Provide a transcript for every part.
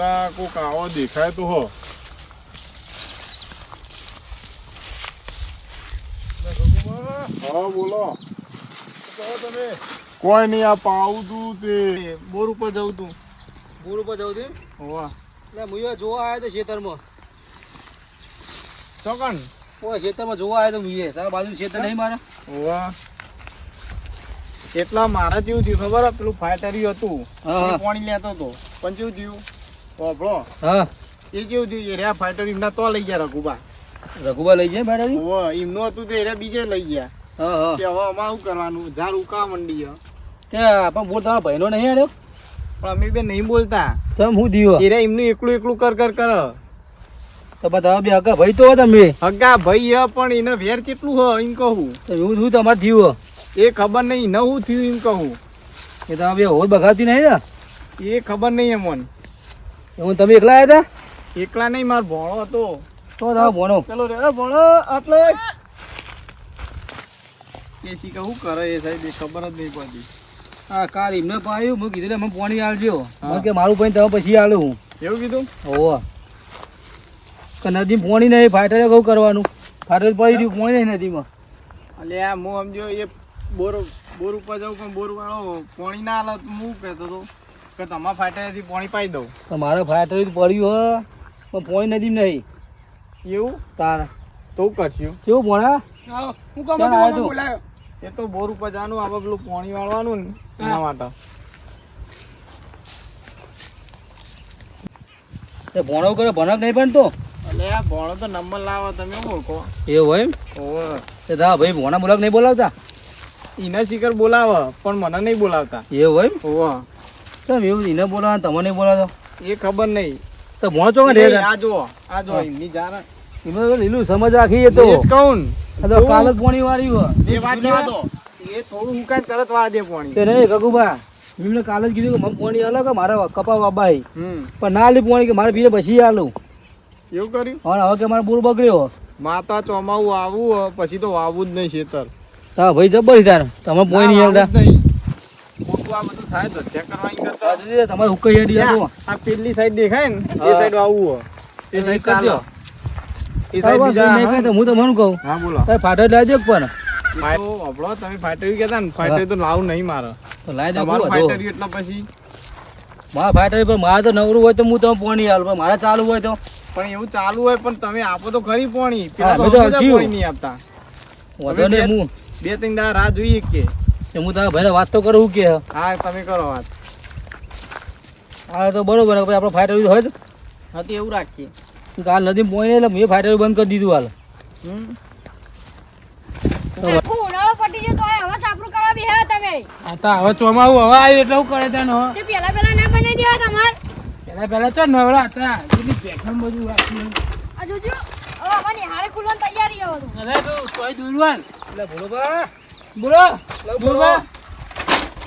પેલા કોક આવો દેખાય તો હો. હા બોલો. તમે કોઈ નહીં આ પાવું તું તે બોર ઉપર જવું તું. બોર ઉપર જવું તું હોવા એટલે મુયો જોવા આવ્યો તો ખેતરમાં. ચોકન ઓ ખેતરમાં જોવા આવ્યો તો મુએ તારા બાજુ ખેતર નહીં મારે. હોવા એટલા મારા જેવું થયું ખબર પેલું ફાઈટર્યું હતું હા. એ પાણી લેતો હતો પણ જેવું થયું ઓભળો હા એ જેવું થયું એ રહ્યા ફાઈટર એમના તો લઈ ગયા રઘુબા. રઘુબા લઈ જાય બેટા. હોવા એમનું હતું તે રહ્યા બીજે લઈ ગયા. હા હા કે હવે અમારે શું કરવાનું ઝાડ ઉકા મંડી ત્યાં પણ બોર તારા ભાઈનો નહીં આવ્યો. પણ અમે બે નહીં બોલતા ચમ હું દીવો એ રહ્યા એમનું એકલું એકલું કર કર કર તો બધા બે હગા ભાઈ તો તમે હગા ભાઈ હ પણ એને વેર કેટલું હ એમ કહું તો એવું શું તમારે થયું એ ખબર નહીં ન હું થયું એમ કહું એ તમે બે હોત બગાડતી નહીં ને એ ખબર નહીં એમ એવું તમે એકલા આવ્યા હતા એકલા નહીં મારો ભોણો હતો તો તમે ભણો ચલો રે ભોણો આટલે એ શીખા શું કરે એ સાહેબ એ ખબર જ નહીં પડતી. હા કાર એમને પાયું મેં કીધું મને પાણી આલજો મને કે મારું પાણી તમે પછી આલું હું એવું કીધું હોવા કે નદીમાં પાણી નહીં ફાટરે કહું કરવાનું ફાટરે પડી રહ્યું પાણી નહીં નદીમાં એટલે આ હું સમજો એ બોર ઉપર જાઉં પણ બોર વાળો પાણી ના હાલત હું કહેતો હતો કે તમારા ફાટેથી પાણી પાઈ દઉં. તો મારે ફાટરે પડ્યું હે પણ પાણી નદીમાં નહીં એવું તારા તો કરશું કેવું ભણા હું ચાલ આવ્યો તું. એ તો બોર ઉપર જવાનું આપણે પેલું પાણી વાળવાનું ને એના માટે. એ ભણો કરે ભણક નહીં પણ તો એટલે આ ભણો તો નંબર લાવો તમે ઓળખો. એવું હોય એમ ઓવે તે દા ભાઈ ભોણા બોલાક નહીં બોલાવતા એને શિખર બોલાવે પણ મને નહીં બોલાવતા. એવું હોય એમ ઓવે ચમ એવું એને બોલાવે તમે નહીં બોલાવતો એ ખબર નહીં. તો ભણો છો એ આ જો એમની જાણ એમાં તો લીલું સમજ રાખી એ તો એ જ કહું આ તો કાલ જ પાણી વાળી હોય એ વાત જવા દો. એ થોડું હું કાંઈ તરત વાળ દે પાણી. તે નહીં કકુબા એમને કાલ જ કીધું કે મને પાણી આલો કે મારે કપા બાબાઈ પણ ના લે પાણી કે મારે બીજે પછી આલું એવું કર્યું. હા હવે કે મારે બોર બગડ્યો માતા ચોમાવું આવું પછી તો વાવવું જ નહીં ખેતર. હા ભાઈ જબર તાર તમે પાણી નહીં આવતા મોટું આ બધું થાય તો ચેક કરવાની કરતા તમારે હુકાઈ હેડી આપો આ પેલી સાઈડ દેખાય ને એ હા. સાઈડ વાવવું એ સાઈડ ચાલે. કરજો એ સાઈડ બીજા નહીં કહે તો હું તમને કહું હા બોલો. તારે ફાટો લાવજો પણ અભળો તમે ફાઈટરી કહેતા ને ફાઈટરી તો લાવું નહીં મારે. તો લાવી દે તમારું ફાઈટરી એટલે પછી મારા ફાટો પણ મારે તો નવરું હોય તો હું તમે પાણી આલું પણ મારે ચાલુ હોય તો પણ એવું ચાલુ હોય પણ તમે આપો તો ખરી પાણી. પેલા અમે તો તો બધા હસીયું. પાણી નહીં આપતા. વાંધો નહીં હું બે ત્રણ દાડા રાહ જોઈએ કે હું તારા ભાઈને વાત તો કરું કે હા તમે કરો વાત. હા તો બરોબર પછી આપણે ફાઈટર હોય તો હા તો એવું રાખીએ. કાલ નદી પોઈ એટલે મેં ફાઈટર બંધ કરી દીધું હાલ આખું ઉનાળો પટી ગયો તો હવે સાપરું કરવા બેહ્યા તમે. આ તો હવે ચોમાવું હવે આવ્યું એટલે હું કરે તને તે પેલા ના બનાવી દેવા તમાર. પેલા ચો નવરા હતા કેટલી પેકમ બધું રાખ્યું આ જોજો હવે અમારી નિહાળે ખુલવાની તૈયારી હવે તો. અરે તો તોય દૂરવાન એટલે બોલો બા બોલો દૂરવાન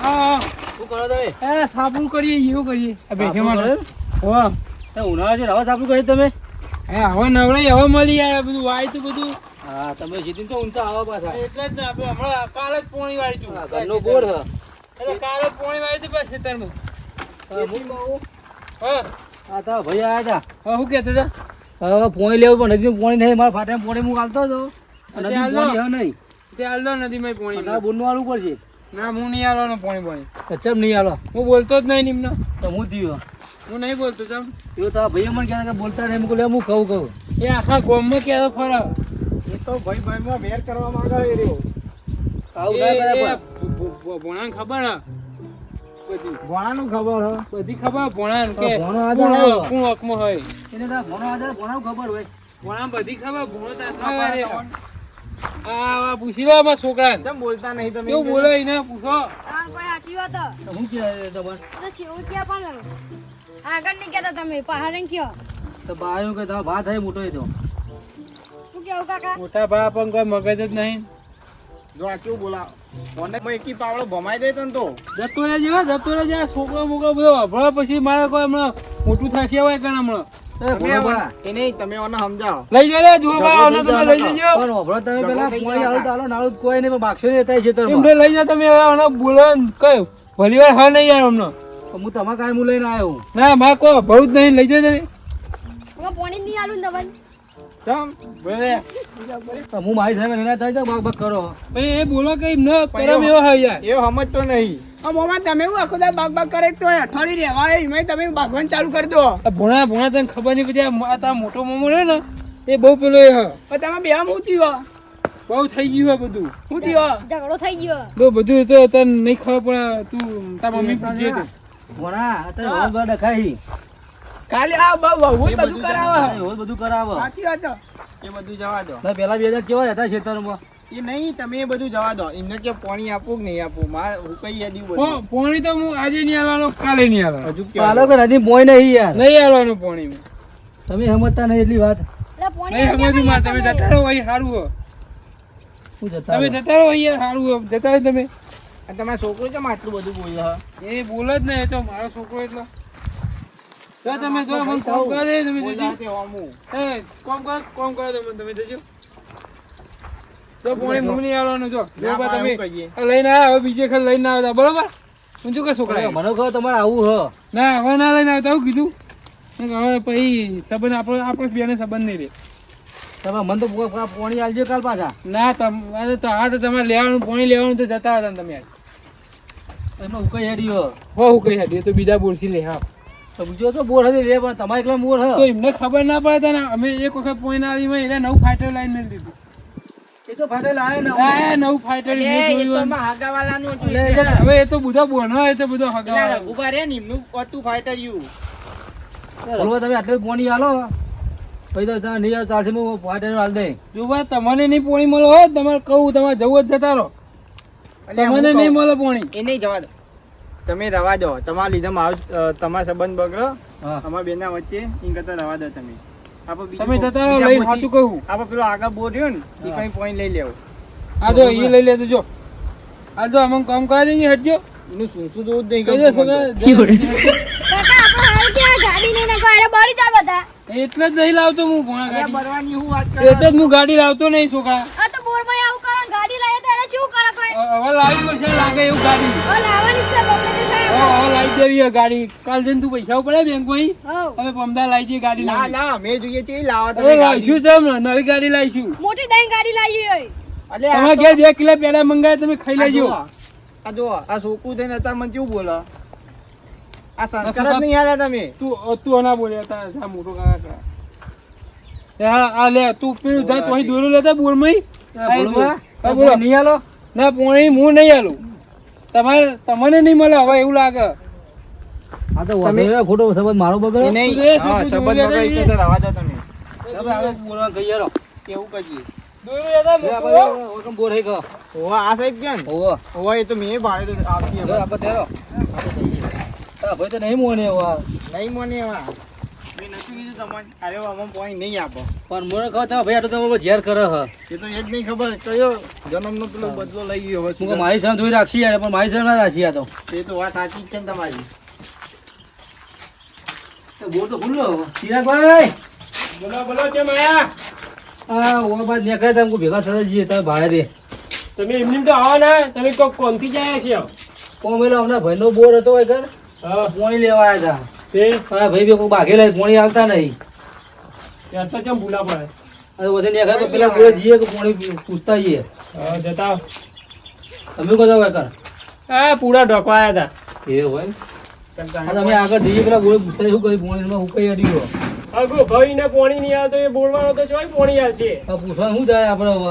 હા શું કરો તમે એ સાબુ કરીએ એવું કરીએ આ ભેગે સાબુ માટે કરે? હો ઉનાળા છે હવે સાપરું કરી તમે હે હવે નવરાઈ હવે મળી યાર બધું વાય તો બધું હા તમે જીતીને તો ઊંચા આવા પાછા એટલે જ ને આપણે હમણાં કાલે જ પોણી વાળી તું હા, ઘરનો બોર હ એટલે કાલે જ પોણી વાળી તું બસ ખેતરમાં હું કહું હા હા તો ભાઈ આવ્યા હા શું કહેતા હતા હતા હવે પોણી લેવું પણ નદીમાં પોણી નહીં મારા ફાટે પોણી હું આવતો હતો નદી હાલ પોણી લો. હવે નહીં તે હાલ દો નદીમાં પોણી તારા બોરનું આલવું પડશે ના હું નહીં આવવાનો પોણી પોણી કચ્ચમ નહીં આલો હું બોલતો જ નહીં નિમ્ન તો હું થયો હું નહીં બોલતો ચમ એવું તારા ભાઈએ મને કહેતા કે બોલતા નહીં મૂકું હું કહું એ આખા ગામમાં ક્યારે ફરે એ તો ભાઈ ભાઈમાં વેર કરવા માંગે એ રહ્યો. આવું ના કરે પણ. ભોણાને ખબર હે બધી ભણાનું ખબર હ બધી ખબર ભોણાને કે ભોણો આધાર આવ્યો. કોણ હકમાં હોય એને તારા ભણો આધાર ભણાવું ખબર હોય ભોણા બધી ખબર ભોણો તાર ખબર આ પૂછી લો અમારા છોકરાને કેમ બોલતા નહીં તમે? કેવું બોલે એને પૂછો આ કોઈ સાચી વાત હે. તો હું કહે તમારે તો છેવું ક્યાં પણ આગળ નહીં કહેતા તમે પહાડે કયો તો બાયું કે તમારો ભાત થાય મોટો એ તો શું કેવું કાકા? મોટા ભા પણ કોઈ મગજ જ નહીં જો આ કેવું બોલા મને એકી પાવડો ભમાઈ દે તો ને તો જતો રહેજે હો, જતો રહેજે આ છોકરો મોકરો બધો અભળો પછી મારે કોઈ હમણાં મોટું થાકી હોય કે હમણાં તમે એ નહીં તમે ઓને સમજાવો. લઈ જાઓ લે જુઓ બા ઓને તમે લઈ જજો પણ હોભળો તમે પેલા પોણી આલું તો આલો નાળું તો કોઈ નહીં પણ બાક્ષો નહીં થાય છે એમને લઈ જાઓ તમે હવે ઓને બોલો ને કઈ ભલી વાર હા નહીં યાર હમણાં હું તમારા કાંઈ હું લઈને આવ્યો. ના મારે કોઈ ભરું જ નહીં, લઈ જજો ને. હવે પોણી જ નહીં આલું ને તમને. ચમ ભલે. હું મારી સામે લઈને થાય છે, બાગ કરો. ભાઈ એ બોલો કે એમને કરમ એવો હોય યાર. એવો સમજતો નહીં. મોમાં તમે હું આખો દાડો બાગ કરે તો અઠવાડિયે રહેવા એમાં તમે બાગવાન ચાલુ કરી દો. આ ભોણા તને ખબર નહીં પછી આ તારો મોટો મામો રહ્યો ને એ બહુ પેલો એ હ પણ તમે બે હું થયો બહુ થઈ ગયું હે બધું. હું થયો ઝઘડો થઈ ગયો. બહુ બધું તો તને નહીં ખબર પડે. તું તાર મમ્મી પૂછજે તું. ભણા અત્યારે રોજ બધા ખાઈ ખાલી આ બહુ એ બધું બધું કરાવે રોજ બધું કરાવો. સાચી વાત છે. એ બધું જવા દો. ના પેલા 2000 કેવા હતા ખેતરમાં? એ નહીં, તમે એ બધું જવા દો. એમને કે પાણી આપવું કે નહીં આપવું, મારે હું કઈ યાદી બધું પોણી તો હું આજે નહીં આવવાનો, કાલે નહીં આવવાનો. હજુ પાલો કેવું? કે નદી મોય નહીં યાર. નહીં આવવાનું પોણી. તમે સમજતા નહીં એટલી વાત. એટલે પોણી નહીં આલ્યા સમજ્યું મારે. તમે તમે. જતા રહો અહીં સારું હો. હું જતા તમે રહો. જતા રહો અહીંયા સારું હો. જતા રહો તમે. આ તમારા છોકરો કેમ આટલું બધું બોલે હ? એ બોલ જ નહીં, એ તો મારો છોકરો એટલો. જો તમે જો મને કોમ કરો દે તમે જજો. બોલાતે હોમું. એ કોમ કરો તમે જજો. જો પોણી હું નહીં આવવાનું. જો ના, બા ભાઈ, તમે હું કહીએ. આ લઈને આવ્યા, હવે બીજે ખાલી લઈને આવતા બરોબર. હું શું કે છોકરા મને કહો તમારે આવું હ. ના હવે ના લઈને આવતા. હું કીધું હવે પછી સંબંધ આપણો બેને સંબંધ નહીં રહે. તમે મને તો પોણી આલજો કાલ પાછા. ના આ તો તમારે લેવાનું પાણી લેવાનું તો જતા હતા ને તમે. એમાં ઉકાઈ હેડ્યો. હો હું કહી હતી એ તો બીજા બોલથી લે. હા તો બીજો તો બોર હતી રે, પણ તમારે એકલા બોર તો હ. એમને ખબર ના પડે ને. અમે એક વખત પોણી ના આવી એટલે નવું ફાઈટર લાઈન મેળ દીધું. એ તો ફાટેલ આવે ને. નવું ફાઈટર એ તો અમારા હાગાવાલાનું હતું. લે, લે. હવે એ તો બધા બોનો એ તો બધો પેલા હગા. રઘુભા રે ને, એમનું હતું fighter યુ. બોલવા તમે આટલું પોણી આલો પછી તો તમે નહીં આવો ચાલશે, હું ફાટેલ હાલ દે. જો ભાઈ તમને નહીં પોણી મળે હોત તમારે કહું તમારે જવું જ જતા રહો. એટલે હું તમને કહું, નહીં મળે પોણી. એ નહીં જવા દો. તમે રવા દો. તમારા લીધે તમારા સંબંધ બગડો હા. અમારા બેના વચ્ચે. એમ કરતા રવા દો તમે. આપણે બીજું તમે કહું, જતા રહો બીજા લઈને બોલથી- સાચું કહું. આપણે પેલો આગળ બોલ રહ્યો ને એ હા. કઈ પોઈન્ટ લઈ લેવો. આ જો એ લઈ લેજો. જો આ જો અમને કામ કરાવી દઈએ હટજો. એનું શું શું જોવું જ નહીં કહી દે ગમતું મને તો. કાકા આપણે હાલ ત્યાં ગાડી નહીં નાખો અરે બળી જા બધા. એટલે જ નહીં લાવતો હું ભોણા અલ્યા, ગાડી. બરવાની હું વાત એટલે કરું? જ હું ગાડી લાવતો નહીં છોકરા. આ તો બોરમાં આવું કરો ને ગાડી લાવીએ તો એને શું કરે કોઈ. હવે લાવી પડશે લાગે એવું ગાડી. હવે લાવવાની જ છે બપોરે સાહેબ. હવે લાવી દેવી હે ગાડી. કાલ જઈને તું પૈસા પડે બેંકમાં. હઉ. હવે પમદા લાવી દઈએ ગાડી ના લાવી. ના મેં જોઈએ છે એ લાવો હવે તમે ગાડી. લાવીશું છે નવી ગાડી લાવીશું. મોટી દહીં ગાડી લાવી હોય. અલ્યા, તમારે ઘેર 2 કિલો પેડા મંગાય તમે ખાઈ આ લેજો. જુઓ, આ જુઓ, આ છોકરું થઈને અત્યારે મને કેવું બોલો? આ સંસ્કાર જ નહીં આલ્યા તમે. તું ના બોલે જા મોટો કાકા. એ આ લે તું પેલું જા તો અહીં દોરો લેતા બોરમાં. બોલવા હા, બોલો. નહીં આલો. ના પોણી હું નહીં આલું. તમને નહીં મળે હવે એવું લાગે. આ તો વાંધો ખોટો સંબંધ મારો બગડ્યો. એ નહીં. તું એ હા, છોકરું સંબંધ જોઈ બગડે લેજે. એટલે તો રવા દો તમે. તમે આગળ બોલવાનું કહી યારો. એવું કહીએ. દોરો લેતા લે, મોટો. આપણે ઓળખાણ બોર હે કહો. હોવા આ સાહેબ કેમ? ઓવો. હોવા એ તો મેં ભાડે તો આપી લે, હવે. આપણે તેરો. તારા ભાઈ તો નહીં મોને એવા. નહીં મને એવા. મેં નતું કીધું તમને. અરે આમાં પોઈન્ટ નહીં આપો. પણ મને કહો તારા ભાઈ આટલું તમારે ઝેર કરે હ. એ તો એ જ નહીં ખબર કયો જન્મનો પેલો બદલો લઈ ગયો હવે શું કે મારી સામે ધોઈ રાખશી યાર, પણ મારી સામે ના રાખશી આ તો. એ તો વાત સાચી જ છે ને તમારી. બોર તો ખુલ્લો. ચિરાગભાઈ બોલો છે માયા. આ ઓવા બાદ નીકળ્યા તા, ભેગા થતા જઈએ તમે ભાડે દે. તમે એમની તો આવવાના તમે કોઈ કોમથી જાય છે. કોમેલો હમણાં ભાઈનો બોર હતો હોય ઘર, હા પોણી લેવા આવ્યા તે હતા. ભાઈ બી કોઈ ભાગેલા પોણી આવતા નહીં. ત્યાં તો ચમ ભૂલા પડે. અને વધે નીકળ્યા તો પેલા બોર જઈએ કે પોણી પૂછતા જઈએ. હા જતા. તમે કહો હોય કર હા પૂરા ઢોકવાયા હતા. એ હોય ને. આ તમે આગળ જઈએ પેલા બોર પૂછતા શું કરી પોણીમાં હું કઈ અડ્યો. અગો ભાઈ ને પોણી નહીં આવતો એ બોલવાનો તો જોઈ પોણી આવશે. આ પૂછવાનું શું જાય આપણે હવે.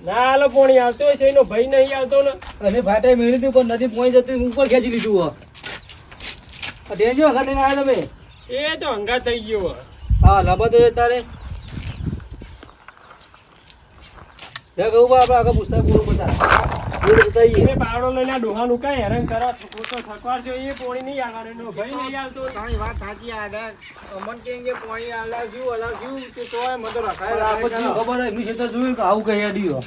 ના હાલો પોણી આવતો હોય છે એનો ભાઈ નહીં આવતો ને. અમે ફાટે મેળવી હતી પણ નથી પોણી જતું ઉપર ખેંચી લીધું હો. આ ડેન્જો આગળ લઈને આવ્યા તમે. એ તો હંગા થઈ ગયો. હા લાંબા તો તારે ત્યાં કહું આપણે આગળ પૂછતા બોર બતા બોર બતાવીએ. તમે પાવડો લઈને આ ડોહાનું કાંઈ હેરાન કરો છો તો થકવાર છો એ પોણી નહીં આવવાનો એનો ભાઈ નહીં આવતો. તમારી વાત સાચી આદર. અમન કેમ કે પાણી હલાવશું હલાવશું તે તોય મને તો રખાય આપણે રખાય તને ખબર હોય એમની ક્ષેત્ર જોયું કે આવું કઈ અડ્યો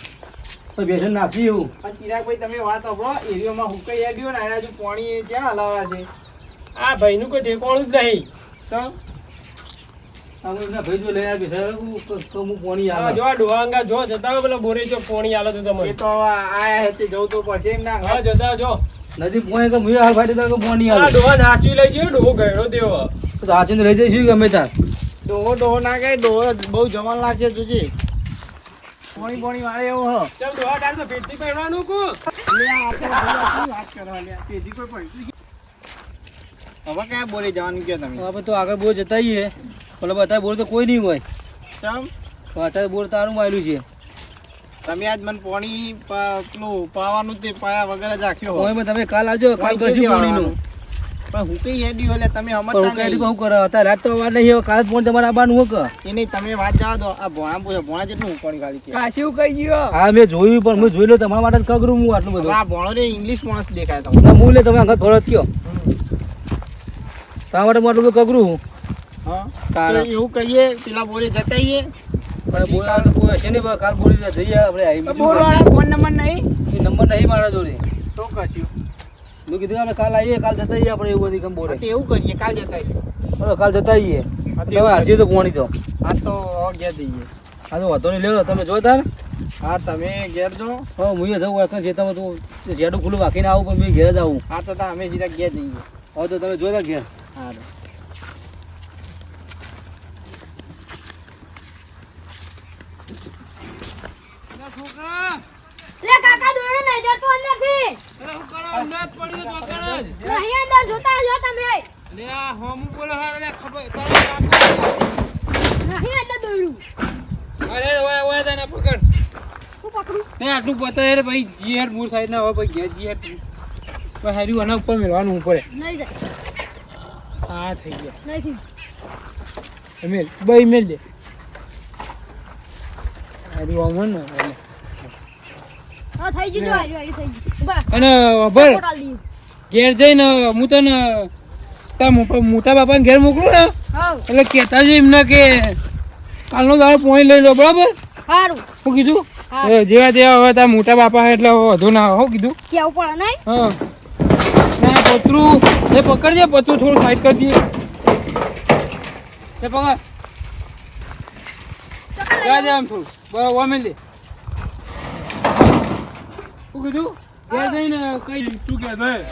તો બેસન નાખી એવું. આ ચિરાગભાઈ તમે વાત સાંભળો. એરિયામાં હુકાઈ આડ્યો ને આના હજુ પાણી ક્યાં હલાવવા છે? આ ભાઈનું કોઈ ઠેકાણું જ નહીં. તો અમે એમના ભાઈ જો લઈ આવી તો હું પોણી હા આવે. જો આ ડોહા હંગા જો જતા હોય પેલા બોરે જો પોણી આલે તો એ તમને. તો આયા હે તે જવું તો પડશે એમ ના હા જતા જો નદી પોણી કે મુએ હાલ ફાટી તો પોણી આ હાલ ડોહા નાચી લઈ છે ડોહો ગયડો દેવો તો હાચીને લઈ જઈશું ગમે તાર ડોહો ના કહે ડોહો બહુ જવાન લાગશે જોજે પોણી વાળે એવો હ ચાલ ડોહા ડાલ પેટી પહેરવાનું કો લે આ આપણે વાત કરવા લે પેજી કોઈ પડી હવે કયા બોરે જવાનું કે તમે આપણે તો આગળ બોર જતા આવીએ એટલે અત્યારે બોર તો કોઈ નહીં હોય ચમ તો અત્યારે બોર તારું માયલું છે તમે આજ મને પોણી પેલું પાવાનું તે પાયા વગર જ રાખ્યો હોય પોણીમાં તમે કાલ આવજો કાલ કરશું પોણીનું પણ હું કઈ હેડી એટલે તમે પણ સમજતા હું કઈ નહીં શું કરે અત્યારે રાત તો વાર નહીં હવે કાલ જ પોણી તમારે આવવાનું હોય કે એ નહીં તમે વાત જવા દો આ ભોણા જેટલું હું પોણી ગાડી કે કાશી કહી ગયો હા મેં જોયું પણ મેં જોઈ લો તમારા માટે જ કગરું હું આટલું હવે બધું આ ભોણો રે ઇંગ્લિશ માણસ દેખાય તમને ના હું લે તમે આગળ થોડો કયો તમારા માટે હું આટલું બધું કગરું હું હા તારા. તો એવું કરીએ પેલા બોરે જતાઈએ પણ બોલાવે તો કોઈ હશે નહીં પણ કાલ બોલી જઈએ આપણે આવી બીજું બોર વાળા ફોન નંબર નહીં એ નંબર નહીં મારા જોડે તો કશું મેં કીધું આપણે કાલ આવીએ કાલ જતા આવીએ આપણે એવું બધી કેમ બોલે હા તો એવું કરીએ કાલ જતાઈશું બરાબર કાલ જતા આવીએ હા તો તમે હાચી તો પોણી તો આ તો ઘેર જઈએ હા તો વાંધો નહીં લેવો તમે જો તાર હા તમે ઘેર જો હા હું જવું આખા ખેતરમાં તો ઝેડું ખુલ્લું વાંકીને આવું પણ મેં ઘેર જ આવું હા તો અમે સીધા ઘેર જઈએ હવે તો તમે જોતા ઘેર સારું છોકરા લે કાકા દોડો નહીં જતો અંદરથી અરે હું કરો અમદાવાદ પડ્યું તો પકડ જ નહીં અંદર જોતા જો તમે લે આ હોમું બોલે હા લે ખબર તારે કાકો નહીં અંદર દોડ્યું અરે ઓય ઓય તને પકડ હું પકડું તે આટલું પતાય રે ભાઈ જી હેડ મૂળ સાઈડ ના હોય ભાઈ ગયા જી હેડ ભાઈ હાર્યું આના ઉપર મેળવાનું ઉપર નહીં જાય આ થઈ ગયા નહીં મેલ ભાઈ મેલ દે હાર્યું આમ ને હા થઈ ગયું હારી હારી થઈ ગયું બસ અને ભર કોટાલ દી ઘેર જઈને હું તને તાર મોટા બાપાને ઘેર મોકલું ને હા એટલે કહેતા જ એમને કે કાલનો દાડો પોણી લઈ લો બરાબર સારું શું કીધું હા. જેવા જેવા હવે તાર મોટા બાપા હે એટલે વધુ ના હો કીધું કેવું પડે નહીં હા ના પતરું એ પકડજે પતરું થોડું સાઈડ કરી દઈએ એ પકડ જા જા આમ થોડું બસ વામેલ દે શું કીધું ઘેર જઈને કઈ શું કે ભાઈ